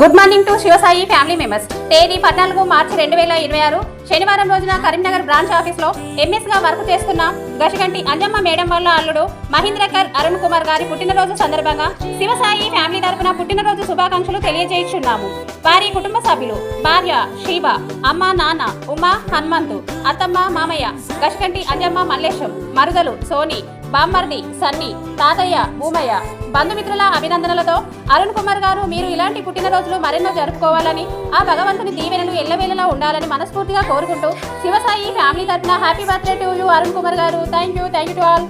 Good morning to Shivasai family members. తేదీ 14 మార్చి 2026 శనివారం రోజున కరీంనగర్ బ్రాంచ్ ఆఫీస్లో ఎంఎస్ గా వర్క్ చేస్తున్న గషగంటి అంజమ్మ మేడం వాళ్ళ అల్లుడు మహేంద్రకర్ అరుణ్ కుమార్ గారి పుట్టినరోజు సందర్భంగా శివసాయి ఫ్యామిలీ తరపున పుట్టినరోజు శుభాకాంక్షలు తెలియజేస్తున్నాము. వారి కుటుంబ సభ్యులు భార్య శివ, అమ్మ, నాన్న, ఉమా, హనుమంతు, అత్తమ్మ, మామయ్య, గషగంటి అంజమ్మ మల్లేశం, మరుదలు సోని, బామ్మర్ది సన్ని, తాతయ్య భూమయ్య, బంధుమిత్రుల అభినందనలతో అరుణ్ కుమార్ గారు మీరు ఇలాంటి పుట్టినరోజులు మరెన్నో జరుపుకోవాలని, ఆ భగవంతుని దీవెనలు ఎల్లవేళలా ఉండాలని మనస్ఫూర్తిగా కోరుకుంటూ శివసాయి ఫ్యామిలీ తరపున happy birthday to you Arun Kumar గారు. Thank you to all.